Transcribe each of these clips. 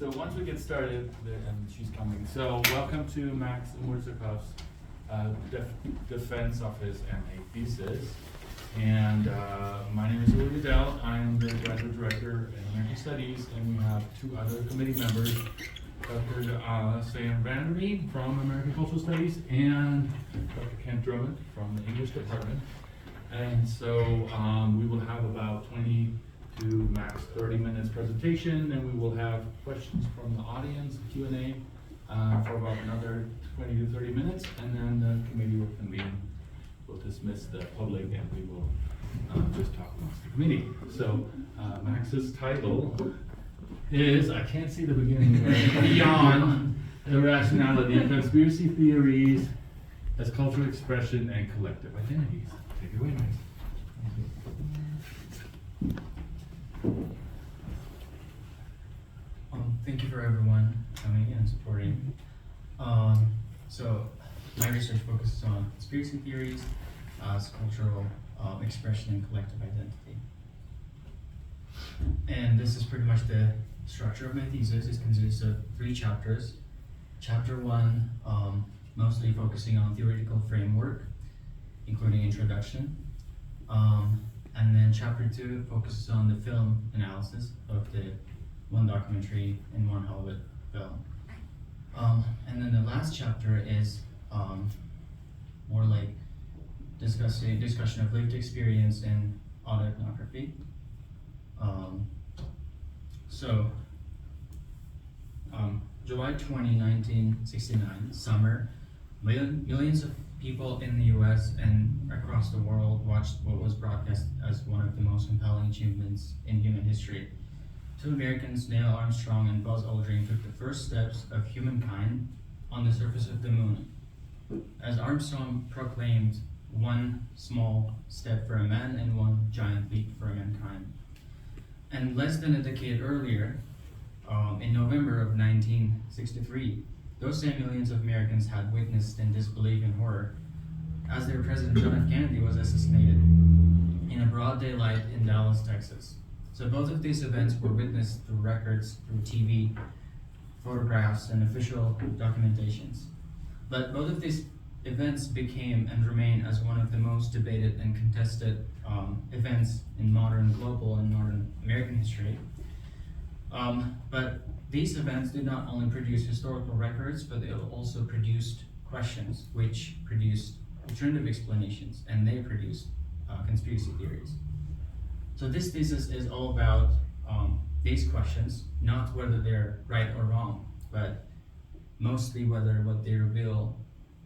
So once we get started, and she's coming, so welcome to Max Murzakov's defense of his MA thesis. And my name is Uli Liddell. I'm the graduate director in American Studies, and we have two other committee members, Dr. Sam Vandermeer from American Cultural Studies and Dr. Kent Drummond from the English department. And so we will have about 20 to max 30 minutes presentation, then we will have questions from the audience, Q&A for about another 20 to 30 minutes, and then the committee will convene. We'll dismiss the public and we will just talk amongst the committee. So Max's title is, I can't see the beginning, Beyond Irrationality, Conspiracy Theories as Cultural Expression and Collective Identities. Take it away, Max. Thank you for everyone coming and supporting. So my research focuses on conspiracy theories as cultural expression and collective identity. And this is pretty much the structure of my thesis. It consists of 3 chapters. Chapter 1, mostly focusing on theoretical framework, including introduction. And then chapter 2 focuses on the film analysis of the 1 documentary and 1 Hollywood film. And then the last chapter is more like discussion of lived experience and autoethnography. July 20, 1969, summer, millions of people in the US and across the world watched what was broadcast as one of the most compelling achievements in human history. 2 Americans, Neil Armstrong and Buzz Aldrin, took the first steps of humankind on the surface of the moon. As Armstrong proclaimed, 1 small step for a man and 1 giant leap for mankind. And less than a decade earlier, in November of 1963, those same millions of Americans had witnessed in disbelief and horror as their president John F. Kennedy was assassinated in a broad daylight in Dallas, Texas. So both of these events were witnessed through records, through TV, photographs, and official documentations. But both of these events became and remain as one of the most debated and contested events in modern global and modern American history. But these events did not only produce historical records, but they also produced questions, which produced alternative explanations, and they produced conspiracy theories. So this thesis is all about these questions, not whether they're right or wrong, but mostly whether what they reveal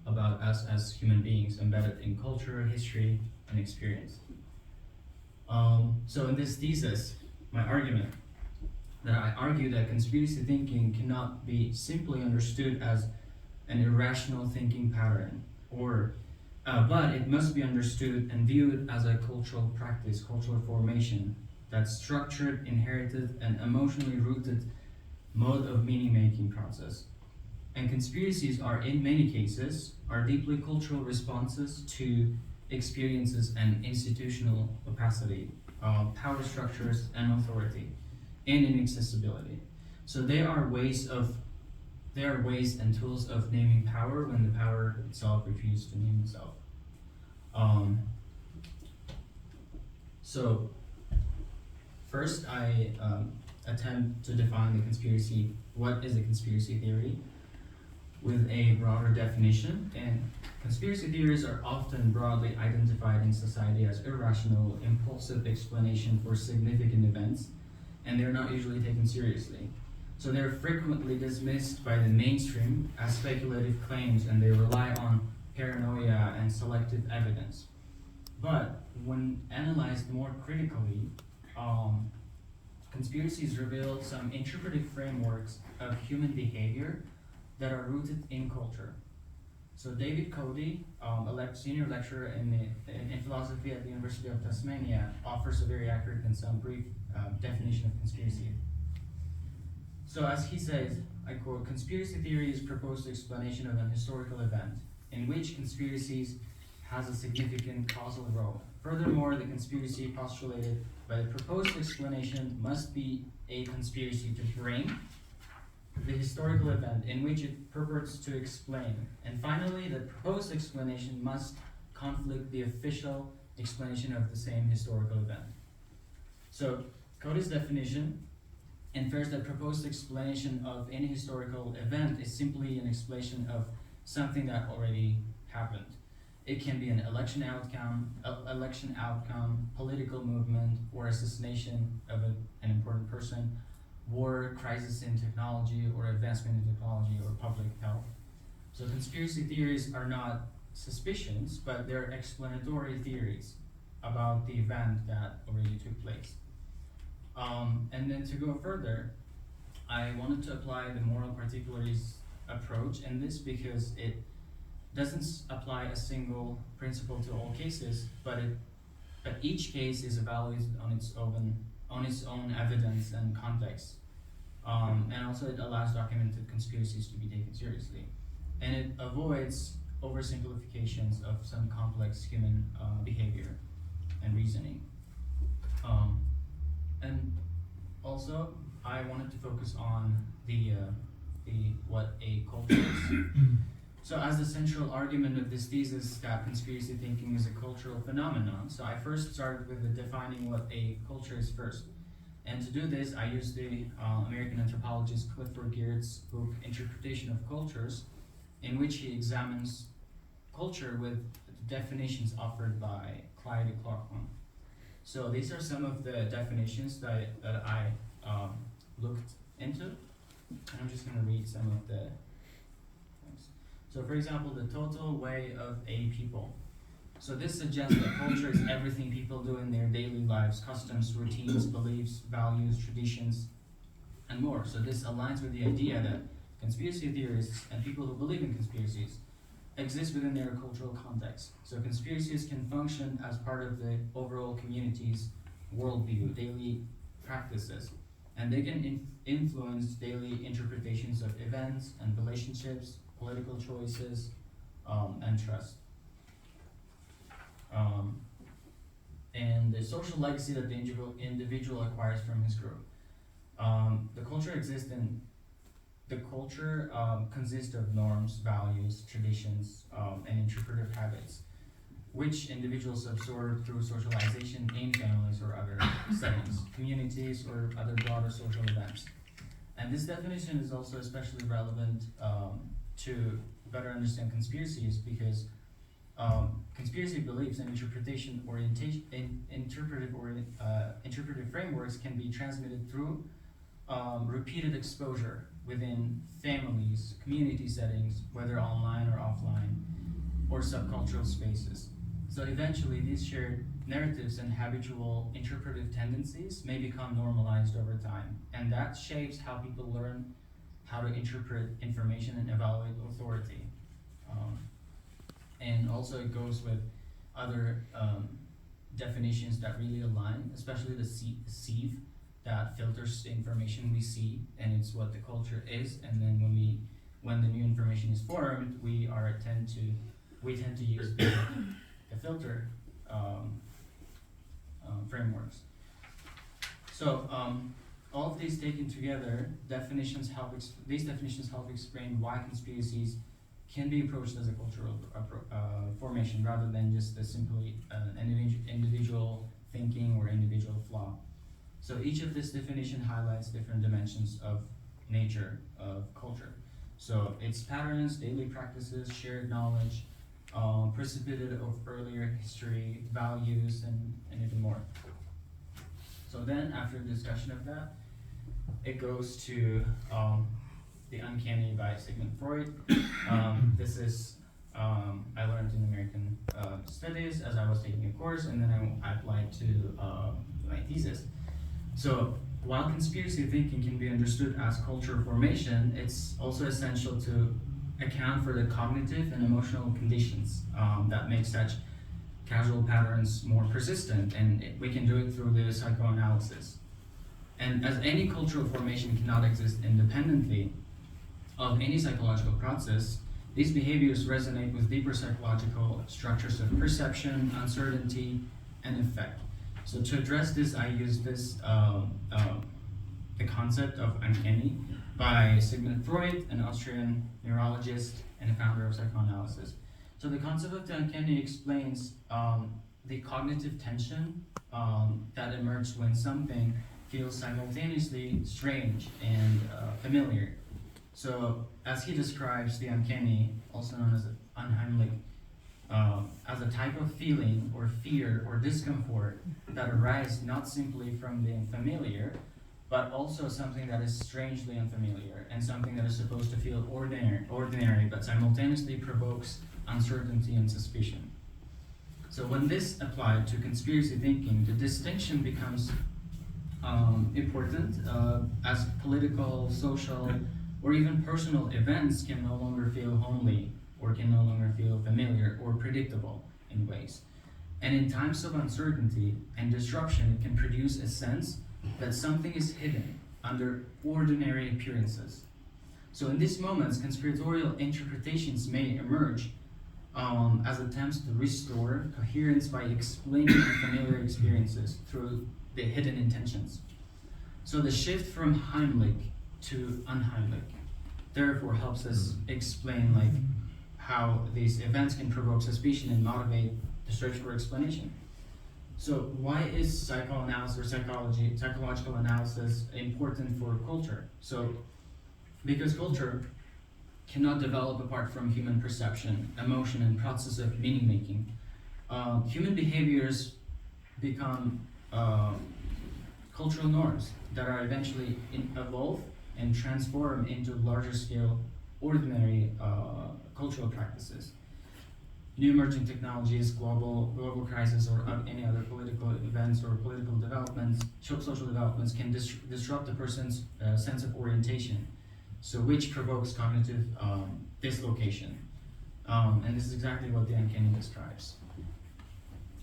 about us as human beings embedded in culture, history, and experience. So in this thesis, my argument that I argue that conspiracy thinking cannot be simply understood as an irrational thinking pattern, but it must be understood and viewed as a cultural practice, cultural formation, that's structured, inherited, and emotionally rooted mode of meaning-making process. And conspiracies are, in many cases, are deeply cultural responses to experiences and institutional opacity, power structures and authority, and inaccessibility. So they are ways and tools of naming power when the power itself refuses to name itself. So first I attempt to define what is a conspiracy theory with a broader definition. And conspiracy theories are often broadly identified in society as irrational, impulsive explanation for significant events, and they're not usually taken seriously. So they're frequently dismissed by the mainstream as speculative claims, and they rely on paranoia and selective evidence. But when analyzed more critically, conspiracies reveal some interpretive frameworks of human behavior that are rooted in culture. So David Cody, a senior lecturer in philosophy at the University of Tasmania, offers a very accurate and some brief definition of conspiracy. So as he says, I quote, "Conspiracy theory is proposed explanation of an historical event in which conspiracies has a significant causal role. Furthermore, the conspiracy postulated by the proposed explanation must be a conspiracy to bring, historical event in which it purports to explain. And finally, the proposed explanation must conflict the official explanation of the same historical event. So, Cody's definition infers that proposed explanation of any historical event is simply an explanation of something that already happened. It can be an election outcome, political movement, or assassination of an important person, war, crisis in technology, or advancement in technology, or public health. So conspiracy theories are not suspicions, but they're explanatory theories about the event that already took place. And then to go further, I wanted to apply the moral particularities approach in this because it doesn't apply a single principle to all cases, but each case is evaluated on its own evidence and context. And also it allows documented conspiracies to be taken seriously. And it avoids oversimplifications of some complex human behavior and reasoning. And also, I wanted to focus on the what a culture is. So as the central argument of this thesis that conspiracy thinking is a cultural phenomenon, so I first started with defining what a culture is first. And to do this, I used the American anthropologist Clifford Geertz's book, Interpretation of Cultures, in which he examines culture with definitions offered by Clyde Clarkman. So these are some of the definitions that I looked into, and I'm just going to read some of the things. So for example, the total way of a people. So this suggests that culture is everything people do in their daily lives, customs, routines, beliefs, values, traditions, and more. So this aligns with the idea that conspiracy theorists and people who believe in conspiracies exist within their cultural context. So conspiracies can function as part of the overall community's worldview, daily practices, and they can influence daily interpretations of events and relationships, political choices, and trust. And the social legacy that the individual acquires from his group. The culture consists of norms, values, traditions, and interpretive habits, which individuals absorb through socialization in families or other settings, communities, or other broader social events. And this definition is also especially relevant to better understand conspiracies because conspiracy beliefs and interpretive frameworks can be transmitted through repeated exposure within families, community settings, whether online or offline, or subcultural spaces. So eventually, these shared narratives and habitual interpretive tendencies may become normalized over time, and that shapes how people learn how to interpret information and evaluate authority. And also it goes with other definitions that really align, especially the sieve that filters the information we see, and it's what the culture is. And then when the new information is formed, we tend to use the filter frameworks. So all of these taken together, these definitions help explain why conspiracies can be approached as a cultural formation rather than just simply individual thinking or individual flaw. So each of this definition highlights different dimensions of nature of culture. So its patterns, daily practices, shared knowledge, precipitated of earlier history, values, and even more. So then, after discussion of that, it goes to the uncanny by Sigmund Freud. This is I learned in American studies as I was taking a course, and then I applied to my thesis. So while conspiracy thinking can be understood as culture formation, it's also essential to account for the cognitive and emotional conditions that make such causal patterns more persistent, and we can do it through the psychoanalysis. And as any cultural formation cannot exist independently of any psychological process, these behaviors resonate with deeper psychological structures of perception, uncertainty, and effect. So to address this, I use this the concept of uncanny, by Sigmund Freud, an Austrian neurologist and a founder of psychoanalysis. So the concept of the uncanny explains the cognitive tension that emerges when something feels simultaneously strange and familiar. So as he describes the uncanny, also known as unheimlich, as a type of feeling or fear or discomfort that arises not simply from the familiar, but also something that is strangely unfamiliar and something that is supposed to feel ordinary but simultaneously provokes uncertainty and suspicion. So when this applied to conspiracy thinking, the distinction becomes important as political, social, or even personal events can no longer feel homely or can no longer feel familiar or predictable in ways. And in times of uncertainty and disruption, it can produce a sense that something is hidden under ordinary appearances. So in these moments, conspiratorial interpretations may emerge as attempts to restore coherence by explaining familiar experiences through the hidden intentions. So the shift from Heimlich to unheimlich therefore helps us explain how these events can provoke suspicion and motivate the search for explanation. So why is psychoanalysis or psychological analysis important for culture? So because culture cannot develop apart from human perception, emotion, and process of meaning making. Human behaviors become cultural norms that are eventually evolve and transform into larger scale, ordinary cultural practices. New emerging technologies, global crises, or any other political events or political developments, social developments can disrupt a person's sense of orientation, so which provokes cognitive dislocation. And this is exactly what the uncanny describes.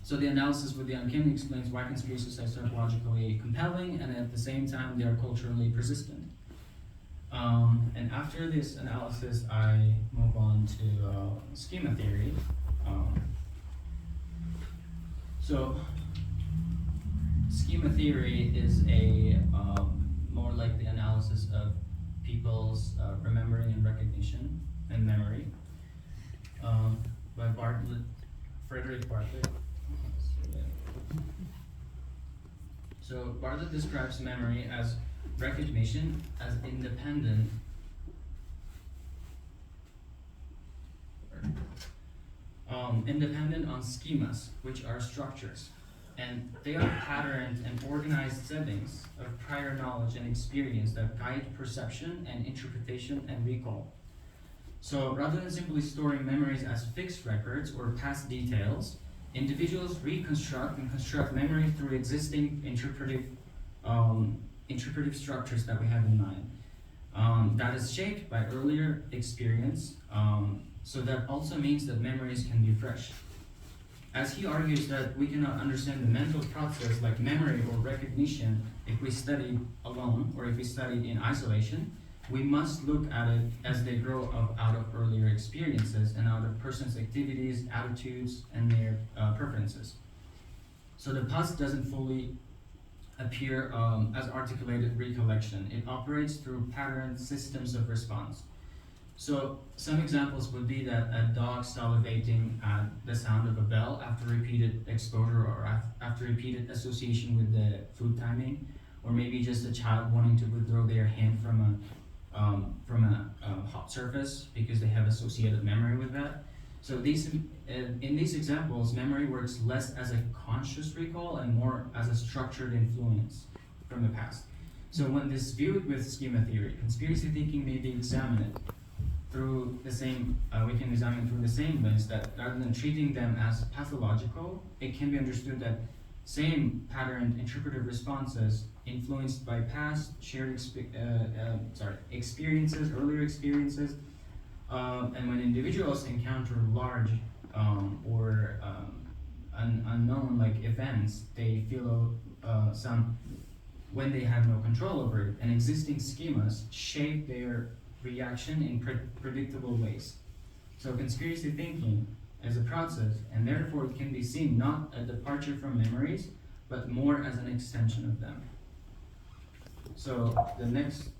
So the analysis with the uncanny explains why conspiracies are psychologically compelling and at the same time they are culturally persistent. And after this analysis, I move on to schema theory. So schema theory is a more like the analysis of people's remembering and recognition and memory by Frederick Bartlett. So Bartlett describes memory as recognition as independent on schemas, which are structures, and they are patterned and organized settings of prior knowledge and experience that guide perception and interpretation and recall. So rather than simply storing memories as fixed records or past details, individuals reconstruct and construct memory through existing interpretive structures that we have in mind. That is shaped by earlier experience, so that also means that memories can be fresh. As he argues that we cannot understand the mental process like memory or recognition if we study alone or if we studied in isolation, we must look at it as they grow up out of earlier experiences and out of person's activities, attitudes, and their preferences. So the past doesn't fully appear as articulated recollection. It operates through patterned systems of response. So some examples would be that a dog salivating at the sound of a bell after repeated exposure or after repeated association with the food timing, or maybe just a child wanting to withdraw their hand from a hot surface because they have associated memory with that. So in these examples, memory works less as a conscious recall and more as a structured influence from the past. So when this viewed with schema theory, conspiracy thinking may be examined through the same, we can examine through the same lens that rather than treating them as pathological, it can be understood that same patterned interpretive responses influenced by past shared experiences, earlier experiences, and when individuals encounter large or unknown events, they feel when they have no control over it, and existing schemas shape their reaction in predictable ways. So conspiracy thinking is a process, and therefore it can be seen not a departure from memories, but more as an extension of them. So the next